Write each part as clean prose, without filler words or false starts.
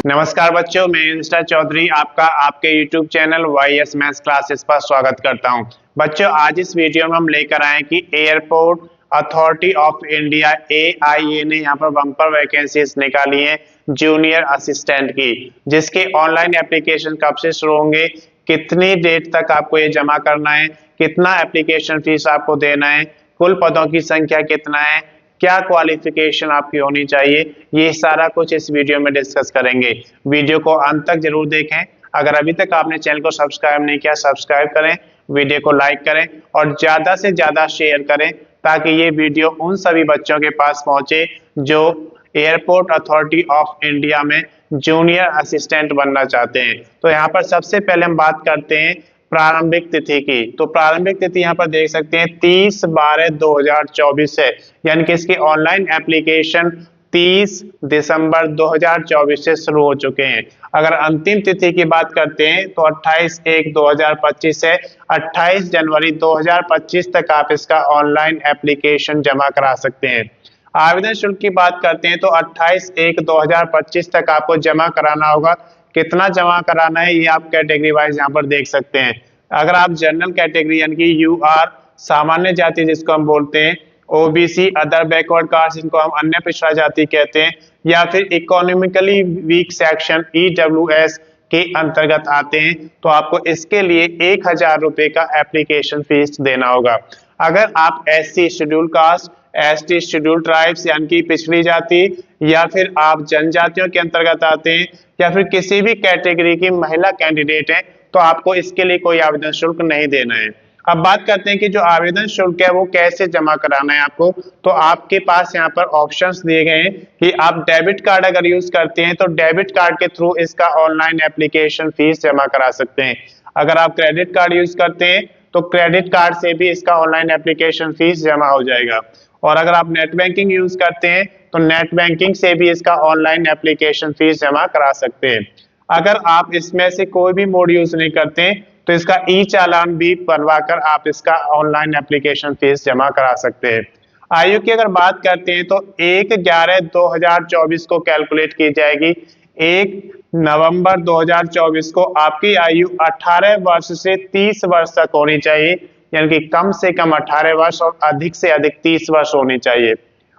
नमस्कार बच्चों, मैं इंस्टा चौधरी आपका आपके YouTube channel YS maths classes पर स्वागत करता हूं। बच्चों, आज इस वीडियो में हम लेकर आए कि airport authority of India AIA ने यहां पर बम्पर वैकेंसीज निकाली हैं जूनियर असिस्टेंट की, जिसके ऑनलाइन एप्लीकेशन कब से शुरू होंगे, कितनी डेट तक आपको ये जमा करना है, कितना एप्लीकेशन फीस आपको देना है, कुल पदों की संख्या कितना है, क्या क्वालिफिकेशन आपकी होनी चाहिए, ये सारा कुछ इस वीडियो में डिस्कस करेंगे। वीडियो को अंत तक जरूर देखें। अगर अभी तक आपने चैनल को सब्सक्राइब नहीं किया, सब्सक्राइब करें, वीडियो को लाइक करें और ज्यादा से ज्यादा शेयर करें ताकि ये वीडियो उन सभी बच्चों के पास पहुंचे जो एयरपोर्ट अथॉरिटी ऑफ इंडिया में जूनियर असिस्टेंट बनना चाहते हैं। तो यहाँ पर सबसे पहले हम बात करते हैं प्रारंभिक तिथि की। तो प्रारंभिक तिथि यहाँ पर देख सकते हैं 30/12/2024 है, यानी कि इसकी ऑनलाइन एप्लीकेशन 30 दिसंबर 2024 से शुरू हो चुके हैं। अगर अंतिम तिथि की बात करते हैं तो 28/1/2025 से 28 जनवरी 2025 तक आप इसका ऑनलाइन एप्लीकेशन जमा करा सकते हैं। आवेदन शुल्क की बात करते हैं तो 28/1/2025 तक आपको जमा कराना होगा। कितना जमा कराना है ये आप कैटेगरी वाइज यहाँ पर देख सकते हैं। अगर आप जनरल कैटेगरी यानी कि UR सामान्य जाति जिसको हम बोलते हैं, OBC अदर बैकवर्ड कास्ट जिनको हम अन्य पिछड़ा जाति कहते हैं, या फिर इकोनॉमिकली वीक सेक्शन EWS के अंतर्गत आते हैं, तो आपको इसके लिए 1000 रुपए का एप्लीकेशन फीस देना होगा। अगर आप SC schedule caste, ST schedule tribes यानी कि पिछड़ी जाति, या फिर आप जनजातियों के अंतर्गत आते हैं, या फिर किसी भी कैटेगरी की महिला कैंडिडेट है, तो आपको इसके लिए कोई आवेदन शुल्क नहीं देना है। अब बात करते हैं कि जो आवेदन शुल्क है वो कैसे जमा कराना है आपको। तो आपके पास यहाँ पर ऑप्शंस दिए गए हैं कि आप डेबिट कार्ड अगर यूज करते हैं तो डेबिट कार्ड के थ्रू इसका ऑनलाइन एप्लीकेशन फीस जमा करा सकते हैं। अगर आप क्रेडिट कार्ड यूज करते हैं तो क्रेडिट कार्ड से भी इसका ऑनलाइन एप्लीकेशन फीस जमा हो जाएगा। और अगर आप नेट बैंकिंग यूज करते हैं तो नेट बैंकिंग से भी इसका ऑनलाइन एप्लीकेशन फीस जमा करा सकते हैं। अगर आप इसमें से कोई भी मोड यूज नहीं करते तो इसका चालान भी बनवाकर आप इसका ऑनलाइन एप्लीकेशन फीस जमा करा सकते हैं। आयु की अगर बात करते हैं तो 1/11/2024 को कैलकुलेट की जाएगी। 1 नवंबर 2024 को आपकी आयु 18 वर्ष से 30 वर्ष तक होनी चाहिए, यानी कि कम से कम 18 वर्ष और अधिक से अधिक 30 वर्ष होनी चाहिए।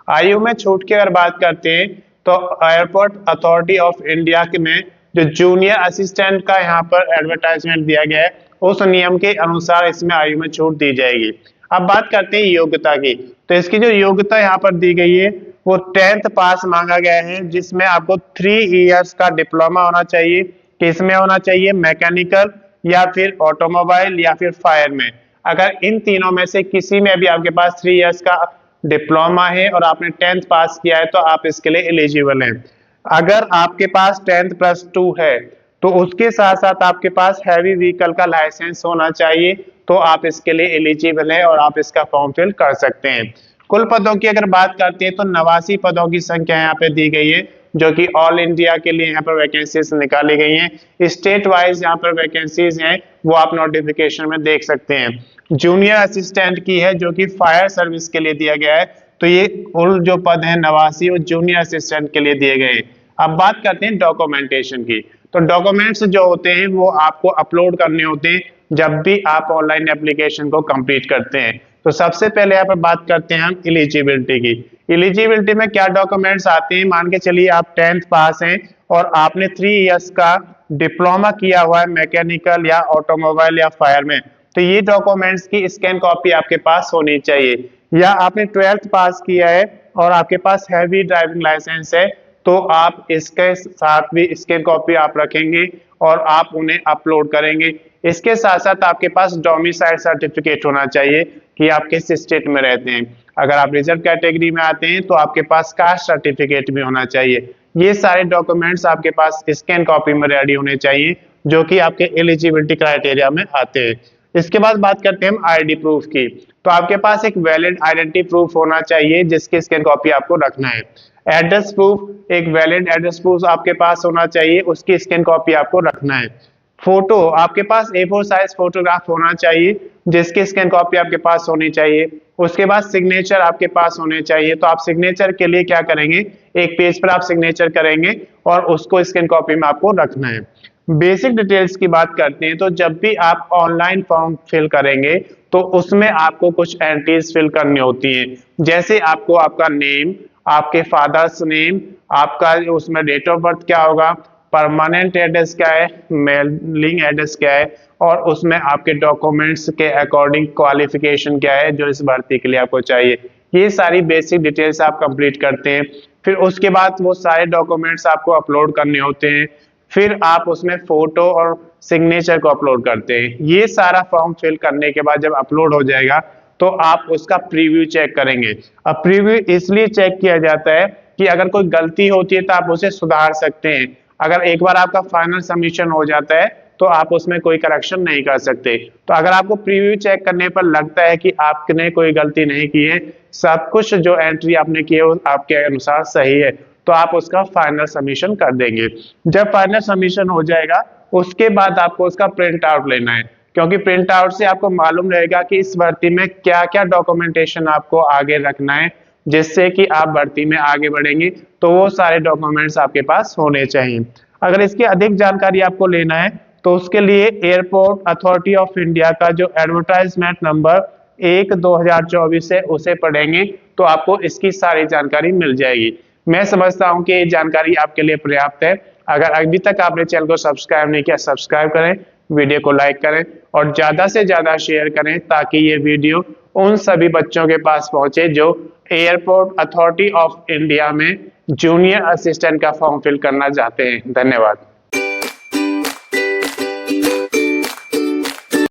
आयु में छूट की अगर बात करते हैं तो एयरपोर्ट अथॉरिटी ऑफ इंडिया में जो जूनियर असिस्टेंट का यहाँ पर एडवर्टाइजमेंट दिया गया है उस नियम के अनुसार इसमें आयु में छूट दी जाएगी। अब बात करते हैं योग्यता की। तो इसकी जो योग्यता यहाँ पर दी गई है वो 10th पास मांगा गया है, जिसमें आपको 3 इयर्स का डिप्लोमा होना चाहिए। किसमें होना चाहिए? मैकेनिकल या फिर ऑटोमोबाइल या फिर फायर में। अगर इन तीनों में से किसी में भी आपके पास 3 इयर्स का डिप्लोमा है और आपने 10th पास किया है तो आप इसके लिए एलिजिबल हैं। अगर आपके पास 10th + 2 है तो उसके साथ साथ आपके पास हैवी व्हीकल का लाइसेंस होना चाहिए, तो आप इसके लिए एलिजिबल है और आप इसका फॉर्म फिल कर सकते हैं। कुल पदों की अगर बात करते हैं तो 89 पदों की संख्या यहाँ पे दी गई है, जो कि ऑल इंडिया के लिए यहाँ पर वैकेंसीज निकाली गई हैं। स्टेट वाइज यहाँ पर वैकेंसीज हैं वो आप नोटिफिकेशन में देख सकते हैं। जूनियर असिस्टेंट की है जो कि फायर सर्विस के लिए दिया गया है, तो ये कुल जो पद है 89 वो जूनियर असिस्टेंट के लिए दिए गए हैं। अब बात करते हैं डॉक्यूमेंटेशन की। तो डॉक्यूमेंट्स जो होते हैं वो आपको अपलोड करने होते हैं जब भी आप ऑनलाइन एप्लीकेशन को कंप्लीट करते हैं। तो सबसे पहले यहाँ पर बात करते हैं हम एलिजिबिलिटी की। एलिजिबिलिटी में क्या डॉक्यूमेंट्स आते हैं? मान के चलिए आप 10th पास हैं और आपने 3 इयर्स का डिप्लोमा किया हुआ है मैकेनिकल या ऑटोमोबाइल या फायर में, तो ये डॉक्यूमेंट्स की स्कैन कॉपी आपके पास होनी चाहिए। या आपने 12th पास किया है और आपके पास हैवी ड्राइविंग लाइसेंस है, तो आप इसके साथ भी स्कैन कॉपी आप रखेंगे और आप उन्हें अपलोड करेंगे। इसके साथ साथ आपके पास डोमिसाइल सर्टिफिकेट होना चाहिए कि आप किस स्टेट में रहते हैं। अगर आप रिजर्व कैटेगरी में आते हैं तो आपके पास कास्ट सर्टिफिकेट भी होना चाहिए। ये सारे डॉक्यूमेंट्स आपके पास स्कैन कॉपी में रेडी होने चाहिए जो कि आपके एलिजिबिलिटी क्राइटेरिया में आते हैं। इसके बाद बात करते हैं हम आईडी प्रूफ की। तो आपके पास एक वैलिड आइडेंटिटी प्रूफ होना चाहिए जिसकी स्कैन कॉपी आपको रखना है। एड्रेस प्रूफ, एक वैलिड एड्रेस प्रूफ आपके पास होना चाहिए, उसकी स्कैन कॉपी आपको रखना है। फोटो आपके पास A4 साइज फोटोग्राफ होना चाहिए, जिसकी स्कैन कॉपी आपके पास होनी चाहिए। उसके बाद सिग्नेचर आपके पास होने चाहिए। तो आप सिग्नेचर के लिए क्या करेंगे, एक पेज पर आप सिग्नेचर करेंगे और उसको स्कैन कॉपी में आपको रखना है। बेसिक डिटेल्स की बात करते हैं, तो जब भी आप ऑनलाइन फॉर्म फिल करेंगे तो उसमें आपको कुछ एंट्रीज फिल करनी होती हैं, जैसे आपको आपका नेम, आपके फादर्स नेम, आपका उसमें डेट ऑफ बर्थ क्या होगा, परमानेंट एड्रेस क्या है, मेलिंग एड्रेस क्या है, और उसमें आपके डॉक्यूमेंट्स के अकॉर्डिंग क्वालिफिकेशन क्या है जो इस भर्ती के लिए आपको चाहिए। ये सारी बेसिक डिटेल्स आप कंप्लीट करते हैं। फिर उसके बाद वो सारे डॉक्यूमेंट्स आपको अपलोड करने होते हैं। फिर आप उसमें फोटो और सिग्नेचर को अपलोड करते हैं। ये सारा फॉर्म फिल करने के बाद जब अपलोड हो जाएगा तो आप उसका प्रीव्यू चेक करेंगे। अब प्रीव्यू इसलिए चेक किया जाता है कि अगर कोई गलती होती है तो आप उसे सुधार सकते हैं। अगर एक बार आपका फाइनल सबमिशन हो जाता है तो आप उसमें कोई करेक्शन नहीं कर सकते। तो अगर आपको प्रीव्यू चेक करने पर लगता है कि आपने कोई गलती नहीं की है, सब कुछ जो एंट्री आपने की है वो आपके अनुसार सही है, तो आप उसका फाइनल सबमिशन कर देंगे। जब फाइनल सबमिशन हो जाएगा उसके बाद आपको उसका प्रिंट आउट लेना है, क्योंकि प्रिंट आउट से आपको मालूम रहेगा कि इस भर्ती में क्या क्या डॉक्यूमेंटेशन आपको आगे रखना है, जिससे कि आप भर्ती में आगे बढ़ेंगे। तो वो सारे डॉक्यूमेंट्स आपके पास होने चाहिए। अगर इसकी अधिक जानकारी आपको लेना है तो उसके लिए एयरपोर्ट अथॉरिटी ऑफ इंडिया का जो एडवर्टाइजमेंट नंबर 1/2024 है उसे पढ़ेंगे तो आपको इसकी सारी जानकारी मिल जाएगी। मैं समझता हूं कि ये जानकारी आपके लिए पर्याप्त है। अगर अभी तक आपने चैनल को सब्सक्राइब नहीं किया, सब्सक्राइब करें, वीडियो को लाइक करें और ज्यादा से ज्यादा शेयर करें, ताकि ये वीडियो उन सभी बच्चों के पास पहुंचे जो एयरपोर्ट अथॉरिटी ऑफ इंडिया में जूनियर असिस्टेंट का फॉर्म फिल करना चाहते हैं। धन्यवाद।